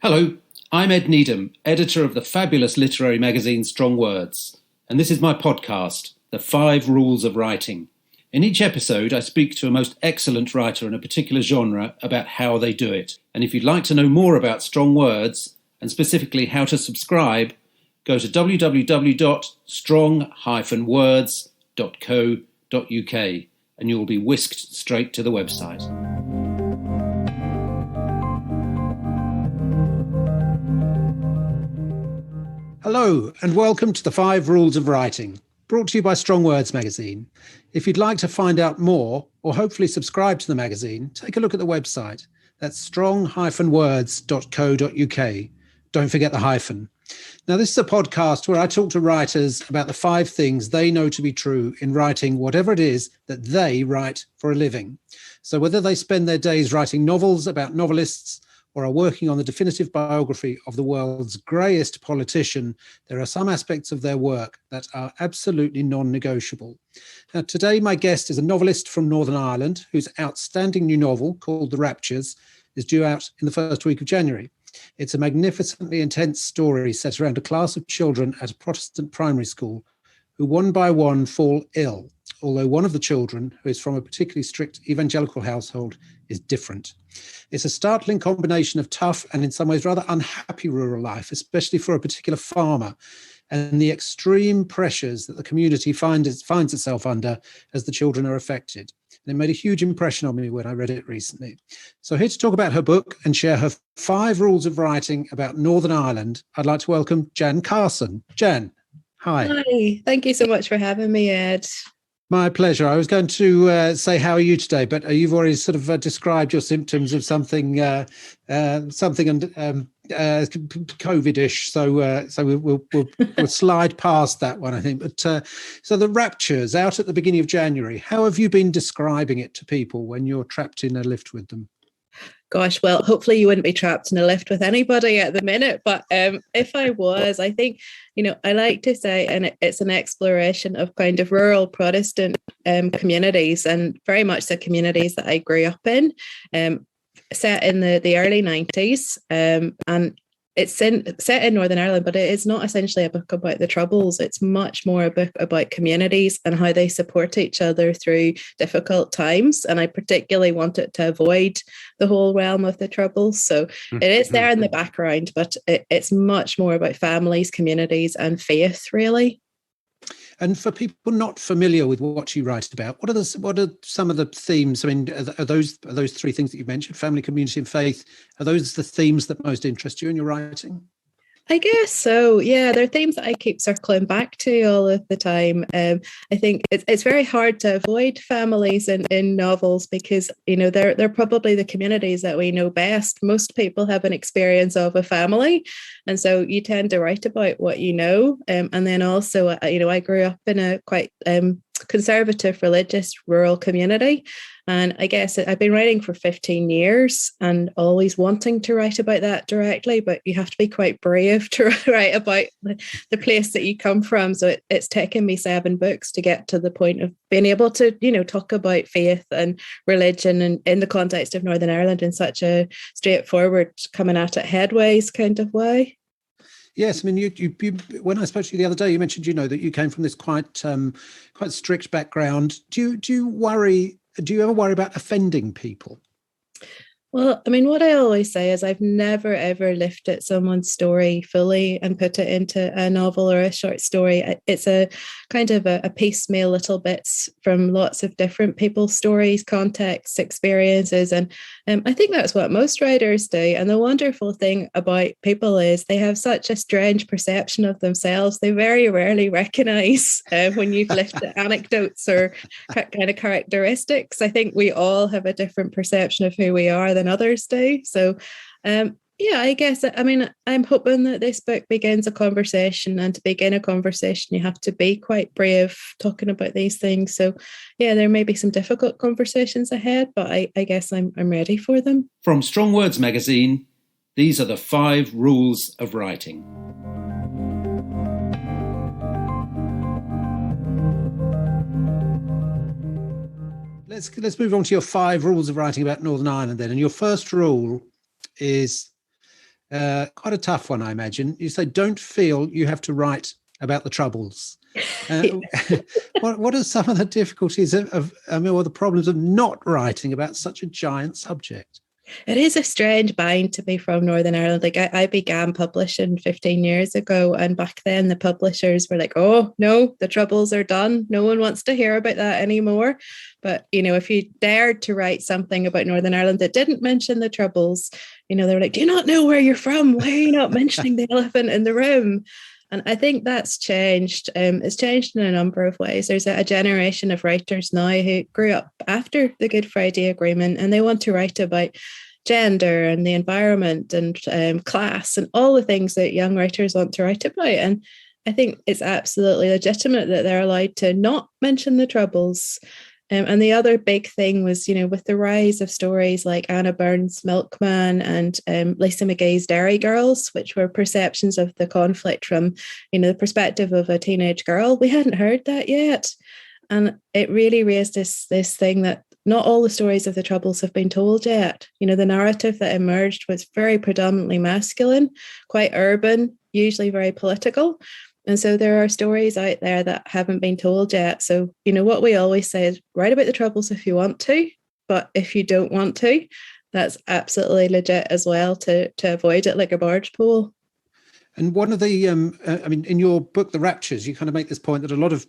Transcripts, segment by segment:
Hello, I'm Ed Needham, editor of the fabulous literary magazine Strong Words, and this is my podcast, The 5 Rules of Writing. In each episode, I speak to a most excellent writer in a particular genre about how they do it. And if you'd like to know more about Strong Words, and specifically how to subscribe, go to www.strong-words.co.uk and you'll be whisked straight to the website. Hello, and welcome to the 5 Rules of Writing, brought to you by Strong Words magazine. If you'd like to find out more, or hopefully subscribe to the magazine, take a look at the website. That's strong-words.co.uk. Don't forget the hyphen. Now, this is a podcast where I talk to writers about the 5 things they know to be true in writing whatever it is that they write for a living. So whether they spend their days writing novels about novelists, or are working on the definitive biography of the world's greyest politician, there are some aspects of their work that are absolutely non-negotiable. Now, today, my guest is a novelist from Northern Ireland whose outstanding new novel, called The Raptures, is due out in the first week of January. It's a magnificently intense story set around a class of children at a Protestant primary school who one by one fall ill, although one of the children, who is from a particularly strict evangelical household, is different. It's a startling combination of tough and in some ways rather unhappy rural life, especially for a particular farmer, and the extreme pressures that the community finds itself under as the children are affected. And it made a huge impression on me when I read it recently. So here to talk about her book and share her 5 rules of writing about Northern Ireland, I'd like to welcome Jan Carson. Jan, hi. Hi, thank you so much for having me, Ed. My pleasure. I was going to say, how are you today? But you've already sort of described your symptoms of something COVID-ish. So we'll slide past that one, I think. But so the Raptures out at the beginning of January. How have you been describing it to people when you're trapped in a lift with them? Gosh, well, hopefully you wouldn't be trapped in a lift with anybody at the minute. But if I was, I think, I like to say, and it's an exploration of kind of rural Protestant communities, and very much the communities that I grew up in, set in the early 90s. And it's set in Northern Ireland, but it is not essentially a book about the Troubles. It's much more a book about communities and how they support each other through difficult times. And I particularly wanted to avoid the whole realm of the Troubles. So it is there in the background, but it's much more about families, communities, and faith, really. And for people not familiar with what you write about, what are some of the themes? I mean, are those 3 things that you mentioned, family, community, and faith, are those the themes that most interest you in your writing? I guess so. Yeah, they're themes that I keep circling back to all of the time. I think it's very hard to avoid families in novels because, they're probably the communities that we know best. Most people have an experience of a family. And so you tend to write about what you know. And then also, I grew up in a quite conservative, religious, rural community. And I guess I've been writing for 15 years and always wanting to write about that directly, but you have to be quite brave to write about the place that you come from. So it's taken me 7 books to get to the point of being able to, talk about faith and religion and in the context of Northern Ireland in such a straightforward, coming at it headways kind of way. Yes, I mean, you when I spoke to you the other day, you mentioned, that you came from this quite strict background. Do you ever worry about offending people? Well, I mean, what I always say is I've never, ever lifted someone's story fully and put it into a novel or a short story. It's a kind of a piecemeal little bits from lots of different people's stories, contexts, experiences. And I think that's what most writers do. And the wonderful thing about people is they have such a strange perception of themselves. They very rarely recognize when you've lifted anecdotes or kind of characteristics. I think we all have a different perception of who we are than others do. So I guess, I mean, I'm hoping that this book begins a conversation, and to begin a conversation you have to be quite brave talking about these things. So there may be some difficult conversations ahead, but I guess I'm ready for them. From Strong Words magazine, these are the 5 rules of writing. Let's move on to your 5 rules of writing about Northern Ireland then. And your first rule is quite a tough one, I imagine. You say, don't feel you have to write about the Troubles. What are some of the difficulties or the problems of not writing about such a giant subject? It is a strange bind to be from Northern Ireland. Like I began publishing 15 years ago, and back then the publishers were like, oh no, the Troubles are done. No one wants to hear about that anymore. But, if you dared to write something about Northern Ireland that didn't mention the Troubles, they were like, do you not know where you're from? Why are you not mentioning the elephant in the room? And I think that's changed. It's changed in a number of ways. There's a generation of writers now who grew up after the Good Friday Agreement, and they want to write about gender and the environment and class and all the things that young writers want to write about. And I think it's absolutely legitimate that they're allowed to not mention the Troubles. And the other big thing was, with the rise of stories like Anna Byrne's Milkman and Lisa McGee's Dairy Girls, which were perceptions of the conflict from, the perspective of a teenage girl, we hadn't heard that yet. And it really raised this thing that not all the stories of the Troubles have been told yet. The narrative that emerged was very predominantly masculine, quite urban, usually very political. And so there are stories out there that haven't been told yet. So, what we always say is write about the Troubles if you want to, but if you don't want to, that's absolutely legit as well to avoid it like a barge pole. And one of the, in your book, The Raptures, you kind of make this point that a lot of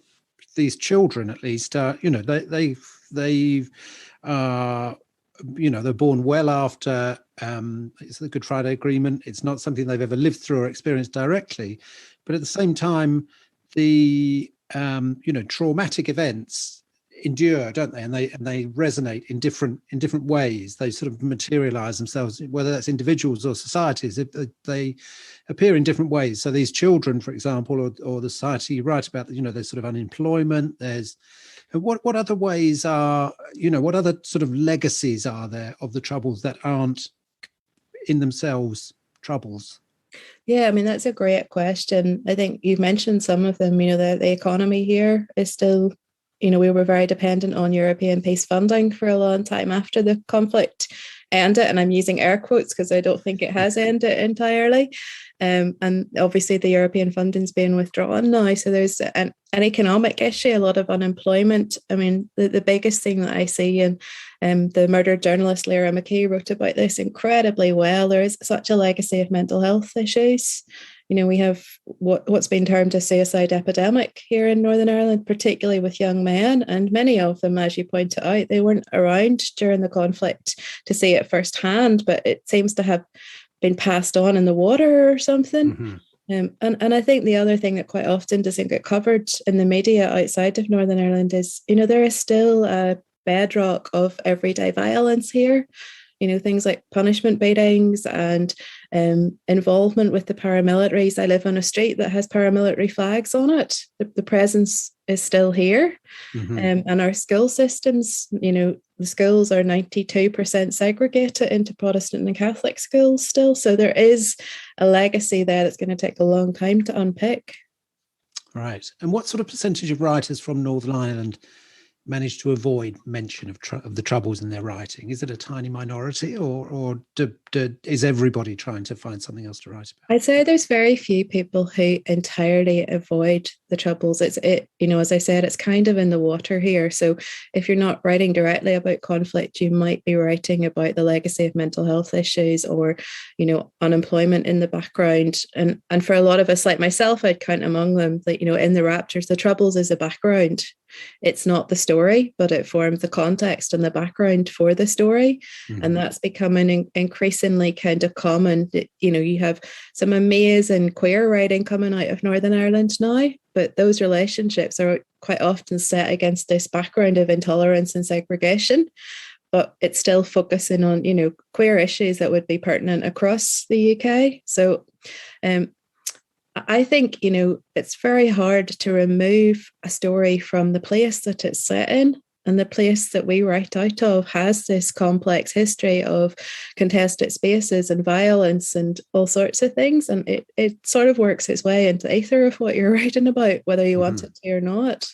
these children, at least, they're born well after it's the Good Friday Agreement. It's not something they've ever lived through or experienced directly. But at the same time, the traumatic events endure, don't they? And they resonate in different ways. They sort of materialize themselves, whether that's individuals or societies. They appear in different ways. So these children, for example, or the society you write about, there's sort of unemployment. There's what other ways are, what other sort of legacies are there of the Troubles that aren't in themselves Troubles? Yeah, that's a great question. I think you've mentioned some of them. The economy here is still, we were very dependent on European peace funding for a long time after the conflict ended. And I'm using air quotes because I don't think it has ended entirely. And obviously the European funding's being withdrawn now. So there's an economic issue, a lot of unemployment. The biggest thing that I see, and the murdered journalist Lyra McKee wrote about this incredibly well. There is such a legacy of mental health issues. We have what's been termed a suicide epidemic here in Northern Ireland, particularly with young men. And many of them, as you pointed out, they weren't around during the conflict to see it firsthand, but it seems to have been passed on in the water or something. Mm-hmm. And I think the other thing that quite often doesn't get covered in the media outside of Northern Ireland is, there is still a bedrock of everyday violence here. Things like punishment beatings and involvement with the paramilitaries. I live on a street that has paramilitary flags on it. The presence is still here. Mm-hmm. And our school systems, the schools are 92% segregated into Protestant and Catholic schools still. So there is a legacy there that's going to take a long time to unpick. Right. And what sort of percentage of writers from Northern Ireland manage to avoid mention of the Troubles in their writing? Is it a tiny minority, or is everybody trying to find something else to write about? I'd say there's very few people who entirely avoid the Troubles. As I said, it's kind of in the water here. So if you're not writing directly about conflict, you might be writing about the legacy of mental health issues or, unemployment in the background. And for a lot of us, like myself, I'd count among them that, in the Raptures, the Troubles is a background. It's not the story, but it forms the context and the background for the story. Mm-hmm. And that's becoming increasingly kind of common. You have some amazing queer writing coming out of Northern Ireland now, but those relationships are quite often set against this background of intolerance and segregation. But it's still focusing on, queer issues that would be pertinent across the UK. So I think, it's very hard to remove a story from the place that it's set in. And the place that we write out of has this complex history of contested spaces and violence and all sorts of things. And it sort of works its way into the ether of what you're writing about, whether you want it to or not.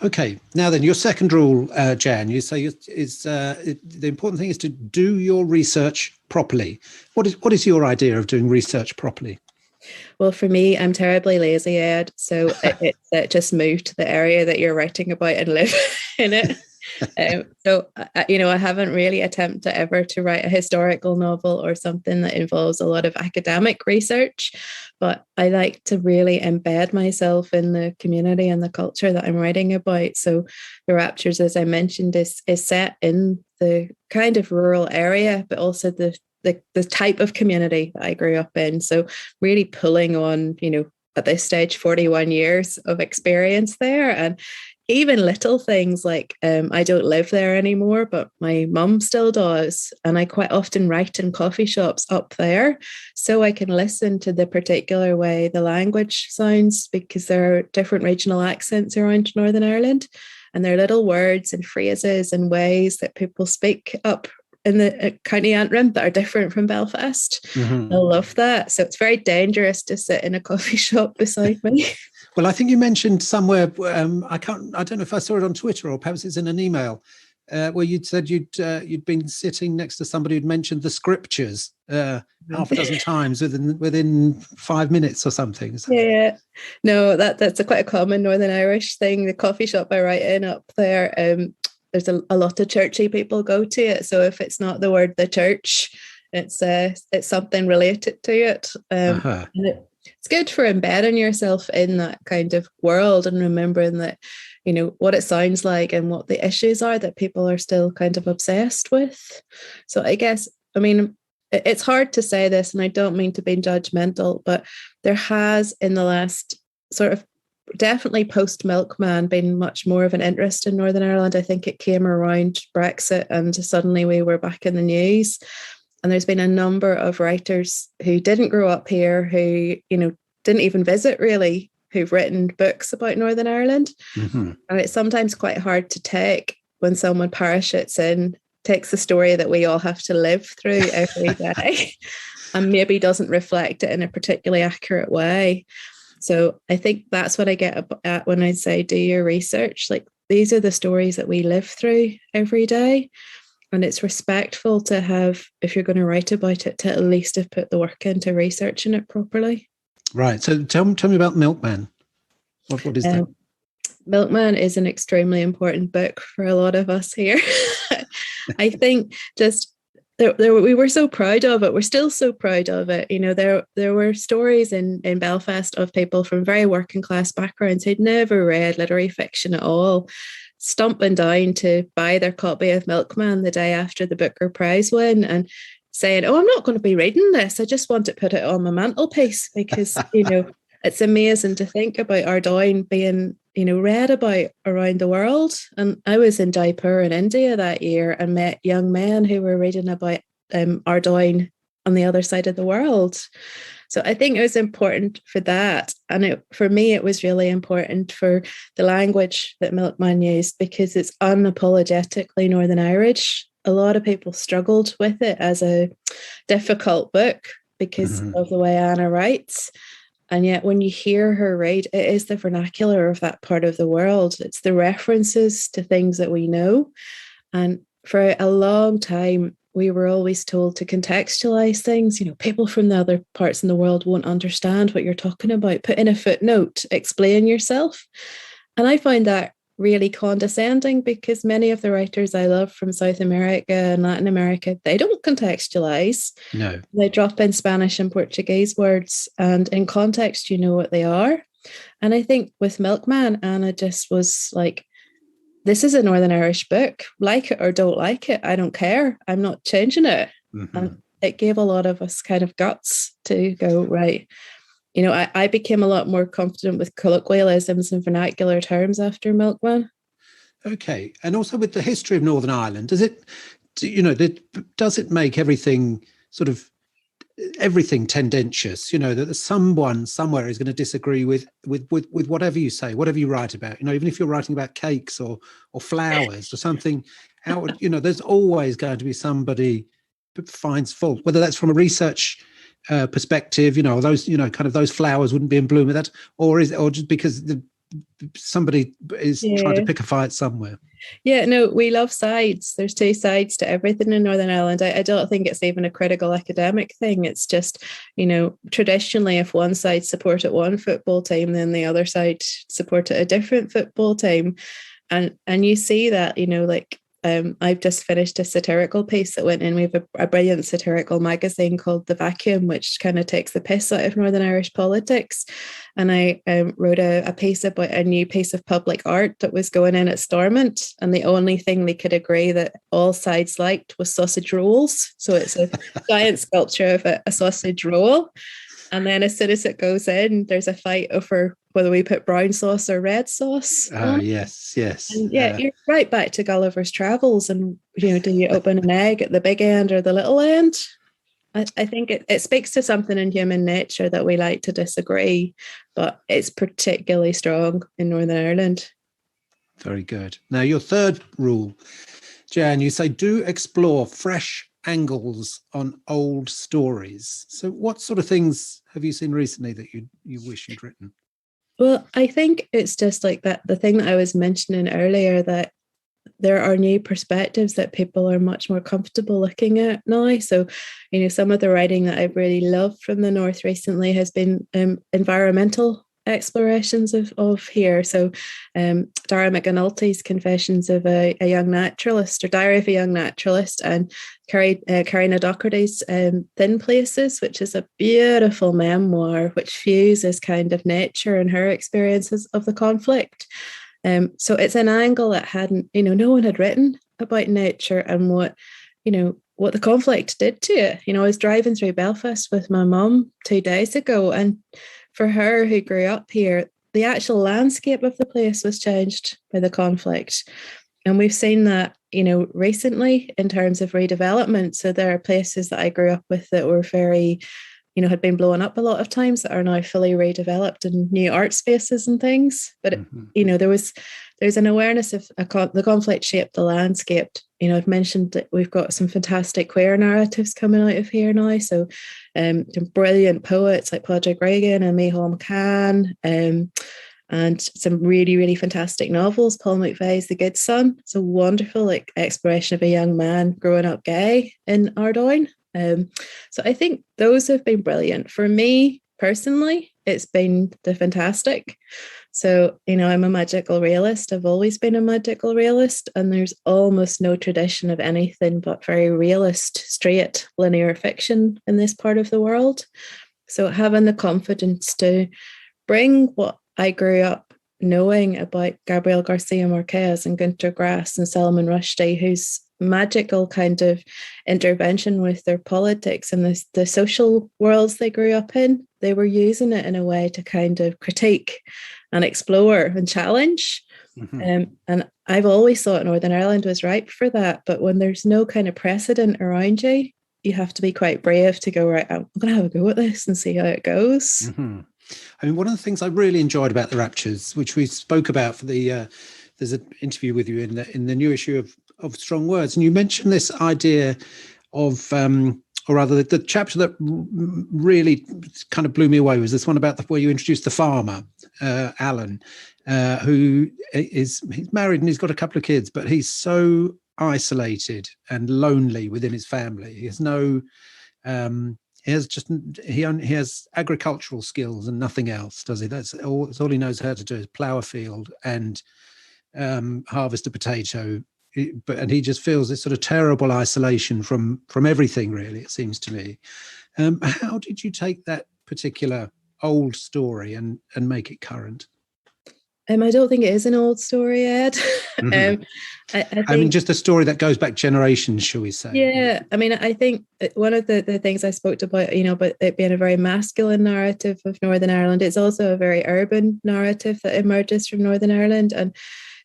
Okay. Now then, your second rule, Jan, you say the important thing is to do your research properly. What is your idea of doing research properly? Well, for me, I'm terribly lazy, Ed. So it just move to the area that you're writing about and live in it. I haven't really attempted ever to write a historical novel or something that involves a lot of academic research, but I like to really embed myself in the community and the culture that I'm writing about. So the Raptures, as I mentioned, is set in the kind of rural area, but also the type of community that I grew up in. So really pulling on, at this stage, 41 years of experience there. And even little things like I don't live there anymore, but my mum still does. And I quite often write in coffee shops up there so I can listen to the particular way the language sounds, because there are different regional accents around Northern Ireland. And there are little words and phrases and ways that people speak up in the County Antrim that are different from Belfast. Mm-hmm. I love that. So it's very dangerous to sit in a coffee shop beside me. Well, I think you mentioned somewhere, I don't know if I saw it on Twitter or perhaps it's in an email, where you'd said you'd been sitting next to somebody who'd mentioned the scriptures half a dozen times within 5 minutes or something. Yeah, no, that's quite a common Northern Irish thing. The coffee shop I write in up there, there's a lot of churchy people go to it. So if it's not the word the church, it's something related to it. And it's good for embedding yourself in that kind of world and remembering that, what it sounds like and what the issues are that people are still kind of obsessed with. So I guess, it's hard to say this, and I don't mean to be judgmental, but there has in the last sort of definitely post Milkman been much more of an interest in Northern Ireland. I think it came around Brexit and suddenly we were back in the news. And there's been a number of writers who didn't grow up here, who, didn't even visit really, who've written books about Northern Ireland. Mm-hmm. And it's sometimes quite hard to take when someone parachutes in, takes the story that we all have to live through every day and maybe doesn't reflect it in a particularly accurate way. So I think that's what I get at when I say do your research. Like, these are the stories that we live through every day. And it's respectful to have, if you're going to write about it, to at least have put the work into researching it properly. Right. So tell me about Milkman. What is that? Milkman is an extremely important book for a lot of us here. I think just we were so proud of it. We're still so proud of it. There were stories in Belfast of people from very working class backgrounds who'd never read literary fiction at all, stumping down to buy their copy of Milkman the day after the Booker Prize win and saying, "Oh, I'm not going to be reading this. I just want to put it on my mantelpiece," because, it's amazing to think about Ardoin being, read about around the world. And I was in Jaipur in India that year and met young men who were reading about Ardoin on the other side of the world. So I think it was important for that. And for me, it was really important for the language that Milkman used, because it's unapologetically Northern Irish. A lot of people struggled with it as a difficult book because of the way Anna writes. And yet when you hear her read, it is the vernacular of that part of the world. It's the references to things that we know. And for a long time, we were always told to contextualize things. People from the other parts in the world won't understand what you're talking about. Put in a footnote, explain yourself. And I find that really condescending, because many of the writers I love from South America and Latin America, they don't contextualize. No. They drop in Spanish and Portuguese words, and in context, you know what they are. And I think with Milkman, Anna just was like, this is a Northern Irish book. Like it or don't like it, I don't care. I'm not changing it. Mm-hmm. And it gave a lot of us kind of guts to go, right. I became a lot more confident with colloquialisms and vernacular terms after Milkman. Okay. And also with the history of Northern Ireland, does it make everything tendentious, that someone somewhere is going to disagree with whatever you say, whatever you write about, even if you're writing about cakes or flowers or something out, there's always going to be somebody who finds fault, whether that's from a research perspective, those, kind of those flowers wouldn't be in bloom with that, or just because somebody is trying to pick a fight somewhere. Yeah, no, we love sides. There's two sides to everything in Northern Ireland. I don't think it's even a critical academic thing. It's just, traditionally, if one side supported one football team, then the other side supported a different football team. And you see that, I've just finished a satirical piece that went in. We have a brilliant satirical magazine called The Vacuum, which kind of takes the piss out of Northern Irish politics. And I wrote a piece about a new piece of public art that was going in at Stormont. And the only thing they could agree that all sides liked was sausage rolls. So it's a giant sculpture of a sausage roll. And then as soon as it goes in, there's a fight over whether we put brown sauce or red sauce. Oh, yes. And you're right back to Gulliver's Travels. And, do you open an egg at the big end or the little end? I think it speaks to something in human nature that we like to disagree, but it's particularly strong in Northern Ireland. Very good. Now, your third rule, Jan, you say do explore fresh angles on old stories. So what sort of things have you seen recently that you wish you'd written? Well, I think it's just like that, the thing that I was mentioning earlier, that there are new perspectives that people are much more comfortable looking at now. So, some of the writing that I've really loved from the North recently has been environmental explorations of here. So Dara McAnulty's Confessions of a Young Naturalist, or Diary of a Young Naturalist, and Karina Docherty's Thin Places, which is a beautiful memoir which fuses kind of nature and her experiences of the conflict. So it's an angle that hadn't, no one had written about nature and what the conflict did to it. I was driving through Belfast with my mum 2 days ago, and for her, who grew up here, the actual landscape of the place was changed by the conflict. And we've seen that, recently in terms of redevelopment. So there are places that I grew up with that were very, had been blown up a lot of times that are now fully redeveloped and new art spaces and things. But, there's an awareness of the conflict shaped the landscape. I've mentioned that we've got some fantastic queer narratives coming out of here now. So some brilliant poets like Padraig Reagan and Micheál McCann, and some really, really fantastic novels. Paul McVeigh's The Good Son. It's a wonderful exploration of a young man growing up gay in Ardoyne. So I think those have been brilliant. For me personally, it's been the fantastic. So, I'm a magical realist. I've always been a magical realist, and there's almost no tradition of anything but very realist, straight, linear fiction in this part of the world. So having the confidence to bring what I grew up knowing about Gabriel Garcia Marquez and Günter Grass and Salman Rushdie, whose magical kind of intervention with their politics and the social worlds they grew up in, they were using it in a way to kind of critique and explore and challenge. And I've always thought Northern Ireland was ripe for that. But when there's no kind of precedent around you, you have to be quite brave to go, right, I'm going to have a go at this and see how it goes. I mean, one of the things I really enjoyed about the Raptures, which we spoke about for the, there's an interview with you in the new issue of Strong Words, and you mentioned this idea of, or rather, the chapter that really kind of blew me away was this one about where you introduced the farmer, Alan, who he's married and he's got a couple of kids, but he's so isolated and lonely within his family. He has no, he has agricultural skills and nothing else, does he? That's all he knows how to do is plough a field and harvest a potato. And he just feels this sort of terrible isolation from everything, really, it seems to me. How did you take that particular old story and make it current? I don't think it is an old story, Ed. I mean, just a story that goes back generations, shall we say? Yeah, I mean, I think one of the things I spoke about, about it being a very masculine narrative of Northern Ireland, it's also a very urban narrative that emerges from Northern Ireland, and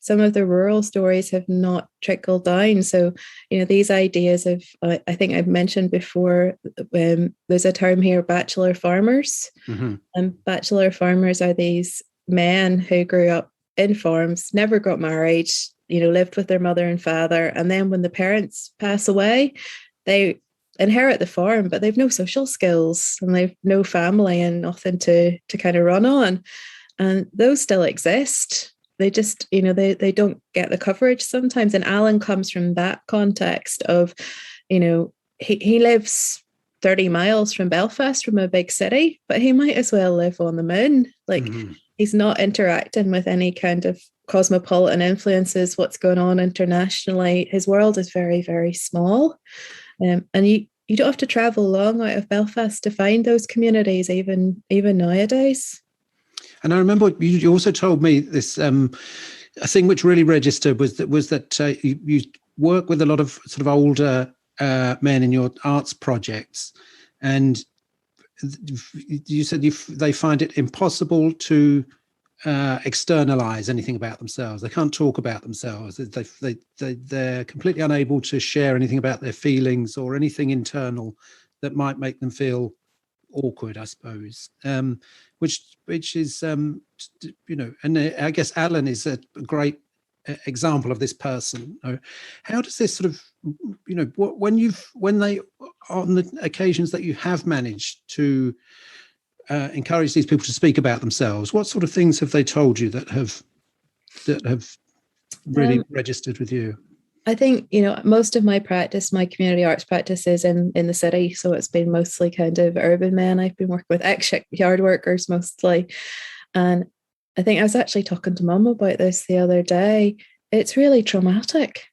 some of the rural stories have not trickled down. So, these ideas of, I think I've mentioned before, there's a term here, Bachelor Farmers. And Bachelor Farmers are these men who grew up in farms, never got married, lived with their mother and father. And then when the parents pass away, they inherit the farm, but they've no social skills and they've no family and nothing to kind of run on. And those still exist. They just, they don't get the coverage sometimes. And Alan comes from that context of, he lives 30 miles from Belfast, from a big city, but he might as well live on the moon. Like, he's not interacting with any kind of cosmopolitan influences, what's going on internationally. His world is very, very small. And you don't have to travel long out of Belfast to find those communities, even nowadays. And I remember you also told me this, a thing which really registered was that you work with a lot of sort of older men in your arts projects, and you said they find it impossible to externalize anything about themselves. They can't talk about themselves. They're completely unable to share anything about their feelings or anything internal that might make them feel awkward, I suppose. Which is and I guess Alan is a great example of this person. How does this sort of, when they, on the occasions that you have managed to encourage these people to speak about themselves, what sort of things have they told you that have really registered with you? I think, most of my practice, my community arts practice, is in the city. So it's been mostly kind of urban men. I've been working with ex-yard workers mostly. And I think I was actually talking to Mum about this the other day. It's really traumatic.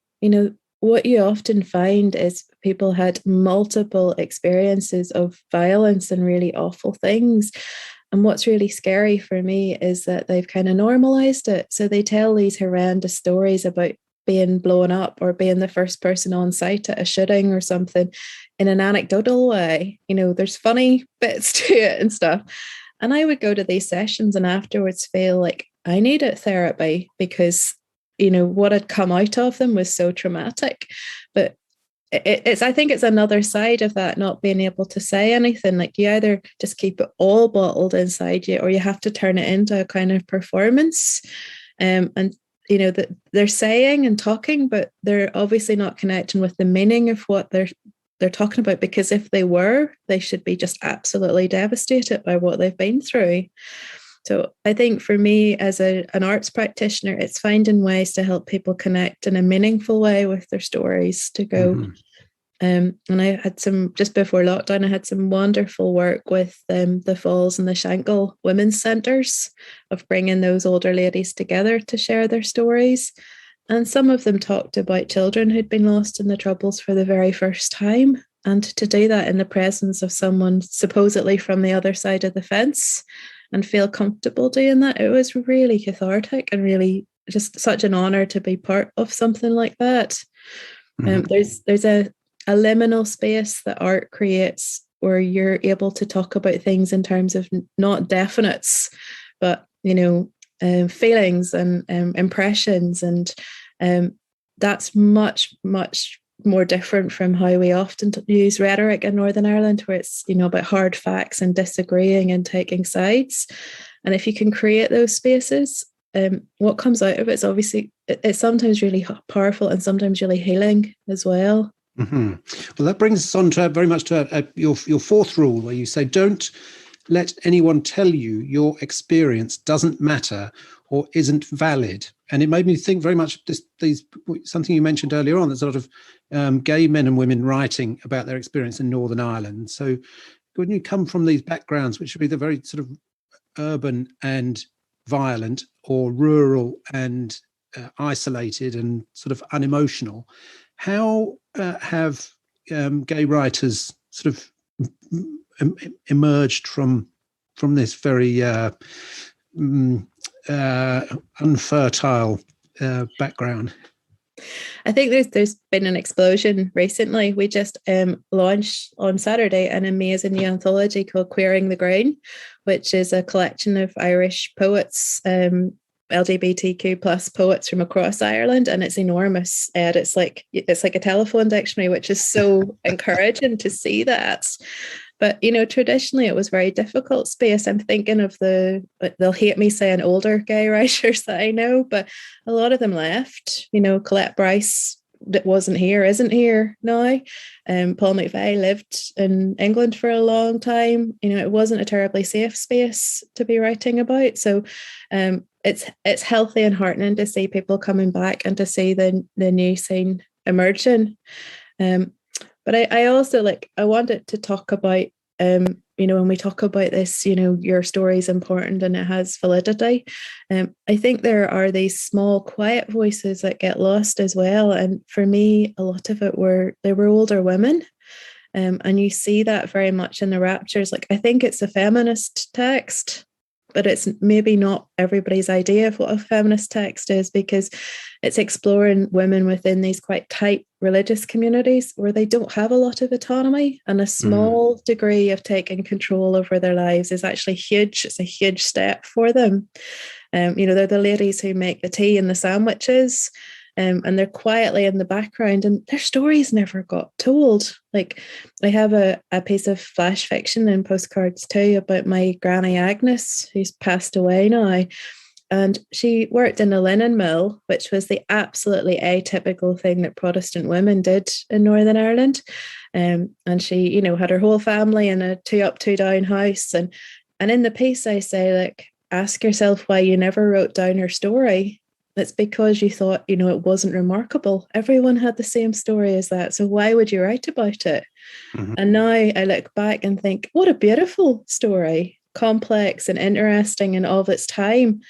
What you often find is people had multiple experiences of violence and really awful things. And what's really scary for me is that they've kind of normalized it. So they tell these horrendous stories about being blown up or being the first person on site at a shooting or something in an anecdotal way. There's funny bits to it and stuff. And I would go to these sessions and afterwards feel like I needed therapy because, what had come out of them was so traumatic. But I think it's another side of that, not being able to say anything. Like, you either just keep it all bottled inside you, or you have to turn it into a kind of performance. And that they're saying and talking, but they're obviously not connecting with the meaning of what they're talking about, because if they were, they should be just absolutely devastated by what they've been through. So I think for me as an arts practitioner, it's finding ways to help people connect in a meaningful way with their stories to go. Mm-hmm. And I had just before lockdown, I had some wonderful work with the Falls and the Shankill Women's Centres, of bringing those older ladies together to share their stories. And some of them talked about children who'd been lost in the Troubles for the very first time. And to do that in the presence of someone supposedly from the other side of the fence and feel comfortable doing that, it was really cathartic and really just such an honour to be part of something like that. Mm-hmm. There's a liminal space that art creates where you're able to talk about things in terms of not definites, but feelings and impressions, and that's much more different from how we often use rhetoric in Northern Ireland, where it's about hard facts and disagreeing and taking sides. And if you can create those spaces, what comes out of it is obviously it's sometimes really powerful and sometimes really healing as well. Mm-hmm. Well, that brings us on to very much to your fourth rule, where you say, don't let anyone tell you your experience doesn't matter or isn't valid. And it made me think very much of these something you mentioned earlier on. There's a lot of gay men and women writing about their experience in Northern Ireland. So when you come from these backgrounds, which would be the very sort of urban and violent, or rural and isolated and sort of unemotional, how have gay writers sort of emerged from this very unfertile background? I think there's been an explosion recently. We just launched on Saturday an amazing new anthology called Queering the Grain, which is a collection of Irish poets, LGBTQ plus poets from across Ireland, and it's enormous. And it's like a telephone dictionary, which is so encouraging to see that. But, traditionally it was very difficult space. I'm thinking of they'll hate me saying older gay writers that I know, but a lot of them left. Colette Bryce that wasn't here isn't here now. Paul McVeigh lived in England for a long time. It wasn't a terribly safe space to be writing about. So it's healthy and heartening to see people coming back and to see the new scene emerging. But I also I wanted to talk about when we talk about this, your story is important and it has validity. I think there are these small, quiet voices that get lost as well. And for me, a lot of it were older women. And you see that very much in the Raptures. I think it's a feminist text, but it's maybe not everybody's idea of what a feminist text is, because it's exploring women within these quite tight religious communities where they don't have a lot of autonomy, and a small degree of taking control over their lives is actually huge. It's a huge step for them. They're the ladies who make the tea and the sandwiches, and they're quietly in the background, and their stories never got told. I have a piece of flash fiction in Postcards too about my granny Agnes, who's passed away now. And she worked in a linen mill, which was the absolutely atypical thing that Protestant women did in Northern Ireland. And she, had her whole family in a 2-up, 2-down house. And in the piece, I say, ask yourself why you never wrote down her story. It's because you thought, it wasn't remarkable. Everyone had the same story as that. So why would you write about it? Mm-hmm. And now I look back and think, what a beautiful story, complex and interesting in all of its time.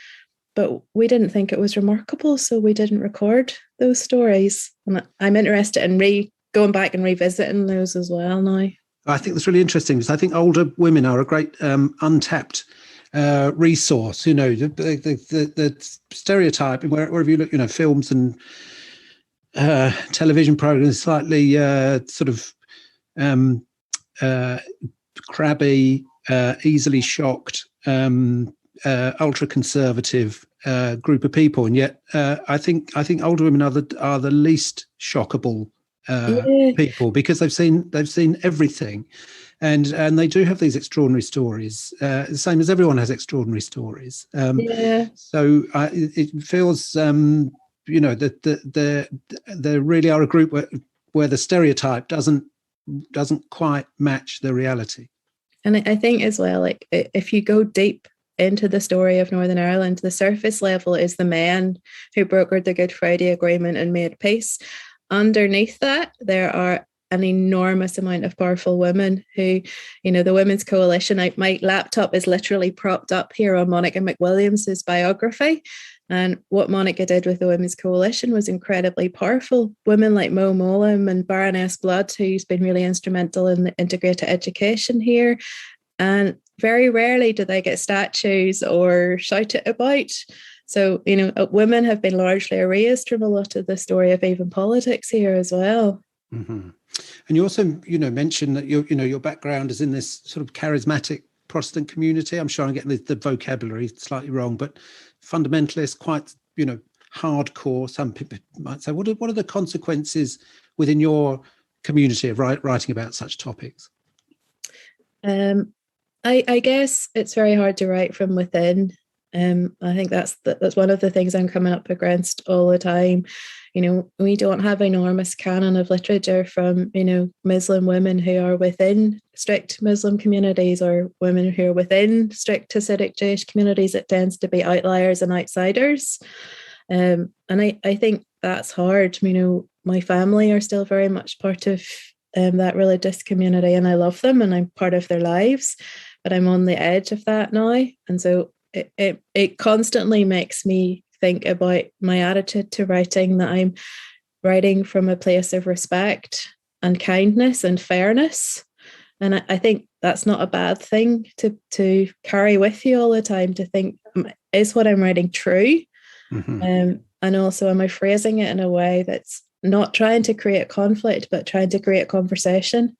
But we didn't think it was remarkable, so we didn't record those stories. And I'm interested in going back and revisiting those as well now. I think that's really interesting, because I think older women are a great untapped resource. The stereotype, wherever you look, films and television programs, slightly sort of crabby, easily shocked, ultra conservative group of people, and yet I think older women are the least shockable people, because they've seen everything, and they do have these extraordinary stories, the same as everyone has extraordinary stories. So it feels that there really are a group where the stereotype doesn't quite match the reality. And I think as well, if you go deep into the story of Northern Ireland, the surface level is the men who brokered the Good Friday Agreement and made peace. Underneath that, there are an enormous amount of powerful women who, the Women's Coalition, my laptop is literally propped up here on Monica McWilliams's biography. And what Monica did with the Women's Coalition was incredibly powerful. Women like Mo Molam and Baroness Blood, who's been really instrumental in the integrated education here. And very rarely do they get statues or shouted about. So, women have been largely erased from a lot of the story of even politics here as well. Mm-hmm. And you also, mentioned that your background is in this sort of charismatic Protestant community. I'm sure I'm getting the vocabulary slightly wrong, but fundamentalist, quite, hardcore. Some people might say, what are the consequences within your community of writing about such topics? I guess it's very hard to write from within. I think that's one of the things I'm coming up against all the time. We don't have an enormous canon of literature from, Muslim women who are within strict Muslim communities or women who are within strict Hasidic Jewish communities. It tends to be outliers and outsiders. And I think that's hard. My family are still very much part of that religious community, and I love them and I'm part of their lives, but I'm on the edge of that now. And so it constantly makes me think about my attitude to writing, that I'm writing from a place of respect and kindness and fairness. And I think that's not a bad thing to carry with you all the time, to think, is what I'm writing true? Mm-hmm. And also, am I phrasing it in a way that's not trying to create conflict, but trying to create conversation?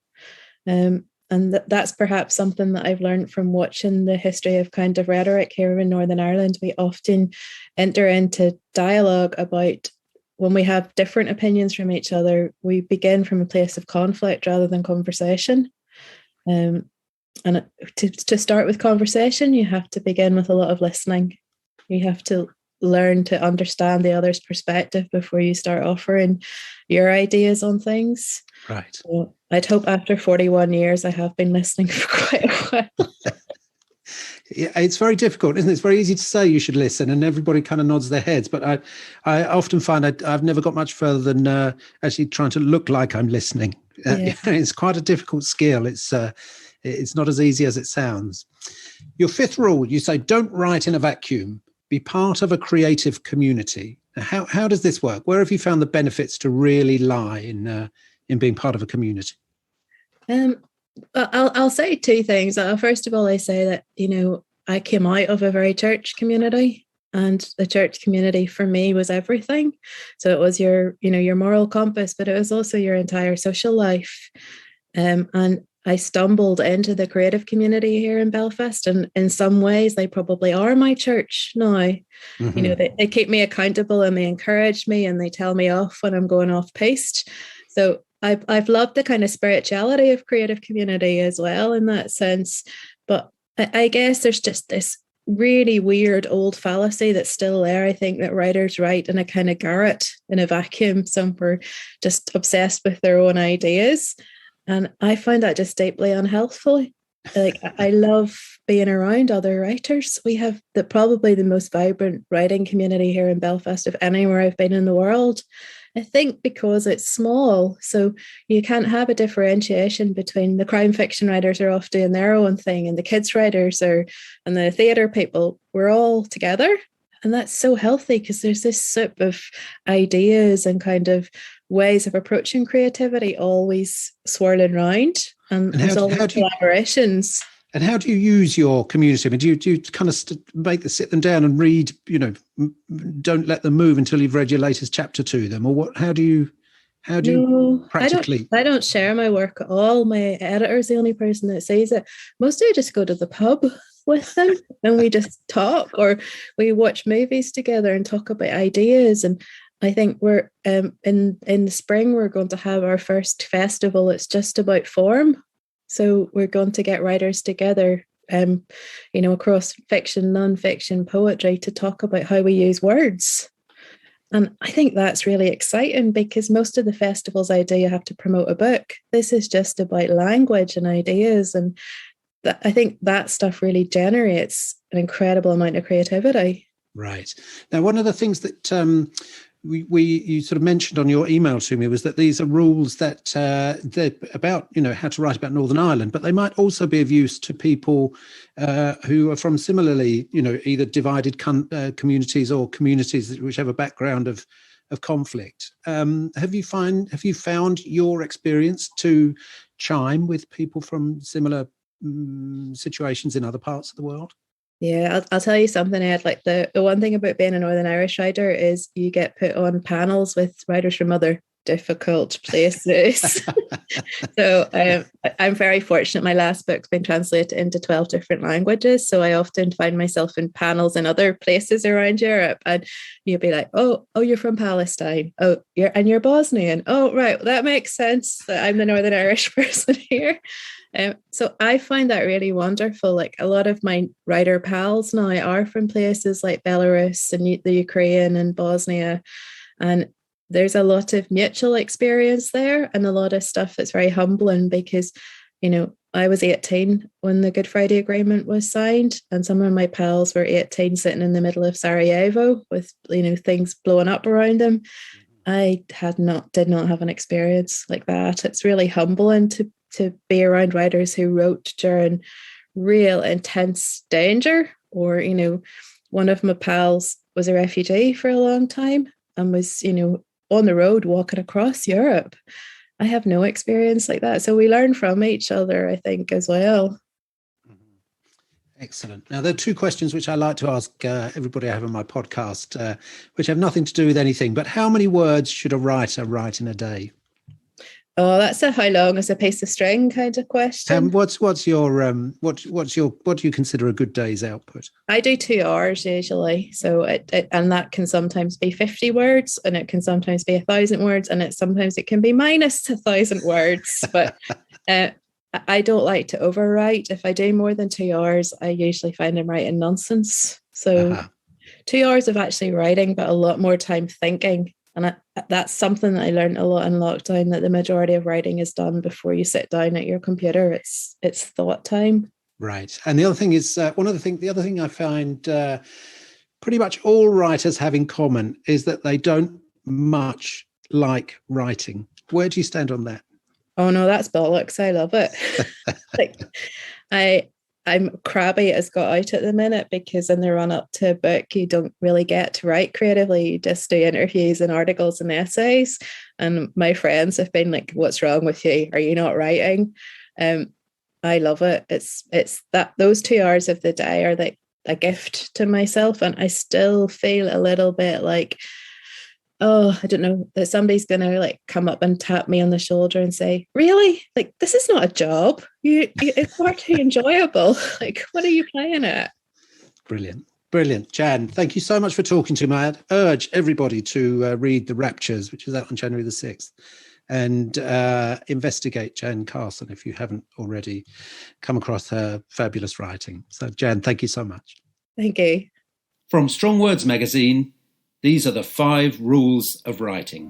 And that's perhaps something that I've learned from watching the history of kind of rhetoric here in Northern Ireland. We often enter into dialogue about, when we have different opinions from each other, we begin from a place of conflict rather than conversation. And to start with conversation, you have to begin with a lot of listening. You have to learn to understand the other's perspective before you start offering your ideas on things. Right. So I'd hope after 41 years I have been listening for quite a while. Yeah, it's very difficult, isn't it? It's very easy to say you should listen, and everybody kind of nods their heads. But I often find I've never got much further than actually trying to look like I'm listening. Yeah. It's quite a difficult skill. It's not as easy as it sounds. Your fifth rule, you say, don't write in a vacuum. Be part of a creative community. Now, how does this work? Where have you found the benefits to really lie in being part of a community? I'll say two things. First of all, I say that, I came out of a very church community, and the church community for me was everything. So it was your moral compass, but it was also your entire social life. And I stumbled into the creative community here in Belfast, and in some ways they probably are my church now. Mm-hmm. They keep me accountable, and they encourage me, and they tell me off when I'm going off piste. So I've loved the kind of spirituality of creative community as well in that sense. But I guess there's just this really weird old fallacy that's still there. I think that writers write in a kind of garret, in a vacuum, somewhere, just obsessed with their own ideas. And I find that just deeply unhealthful. Like, I love being around other writers. We have probably the most vibrant writing community here in Belfast of anywhere I've been in the world. I think because it's small, so you can't have a differentiation between the crime fiction writers are off doing their own thing and the kids writers and the theatre people. We're all together. And that's so healthy because there's this soup of ideas and kind of ways of approaching creativity always swirling around. And there's all collaborations. And how do you use your community? I mean, do you kind of sit them down and read, don't let them move until you've read your latest chapter to them? Or what? How do you practically? I don't share my work at all. My editor's the only person that sees it. Mostly I just go to the pub with them and we just talk, or we watch movies together and talk about ideas. And I think we're in the spring we're going to have our first festival. It's just about form. So we're going to get writers together, across fiction, non-fiction, poetry, to talk about how we use words. And I think that's really exciting because most of the festivals I do, you have to promote a book. This is just about language and ideas. And I think that stuff really generates an incredible amount of creativity. Right. Now, one of the things that you sort of mentioned on your email to me was that these are rules that they're about, how to write about Northern Ireland, but they might also be of use to people who are from similarly, either divided communities or communities which have a background of conflict. Have you found your experience to chime with people from similar situations in other parts of the world? Yeah, I'll tell you something, Ed. Like the one thing about being a Northern Irish writer is you get put on panels with writers from other difficult places. So I'm very fortunate. My last book's been translated into 12 different languages. So I often find myself in panels in other places around Europe. And you'll be like, oh, you're from Palestine. Oh, you're Bosnian. Oh, right. That makes sense that I'm the Northern Irish person here. So I find that really wonderful. Like a lot of my writer pals now are from places like Belarus and the Ukraine and Bosnia. And there's a lot of mutual experience there and a lot of stuff that's very humbling because, I was 18 when the Good Friday Agreement was signed, and some of my pals were 18 sitting in the middle of Sarajevo with, things blowing up around them. I did not have an experience like that. It's really humbling to be around writers who wrote during real intense danger, or, one of my pals was a refugee for a long time and was, on the road walking across Europe. I have no experience like that. So we learn from each other, I think, as well. Excellent. Now, there are two questions which I like to ask everybody I have on my podcast, which have nothing to do with anything, but how many words should a writer write in a day? Oh, that's a how long is a piece of string kind of question. What do you consider a good day's output? I do 2 hours usually, so and that can sometimes be 50 words, and it can sometimes be 1,000 words, and sometimes it can be minus 1,000 words. But I don't like to overwrite. If I do more than 2 hours, I usually find I'm writing nonsense. So 2 hours of actually writing, but a lot more time thinking. And that's something that I learned a lot in lockdown, that the majority of writing is done before you sit down at your computer. It's thought time. Right. And the other thing is, the other thing I find pretty much all writers have in common is that they don't much like writing. Where do you stand on that? Oh no, that's bollocks. I love it. I'm crabby as got out at the minute, because in the run up to a book, you don't really get to write creatively. You just do interviews and articles and essays. And my friends have been like, "What's wrong with you? Are you not writing?" I love it. It's that those 2 hours of the day are like a gift to myself, and I still feel a little bit like, oh, I don't know, that somebody's gonna like come up and tap me on the shoulder and say, "Really? Like, this is not a job. It's far too enjoyable. Like, what are you playing at?" Brilliant. Jan, thank you so much for talking to me. I urge everybody to read The Raptures, which is out on January the 6th, and investigate Jan Carson if you haven't already come across her fabulous writing. So, Jan, thank you so much. Thank you. From Strong Words magazine, these are the 5 rules of writing.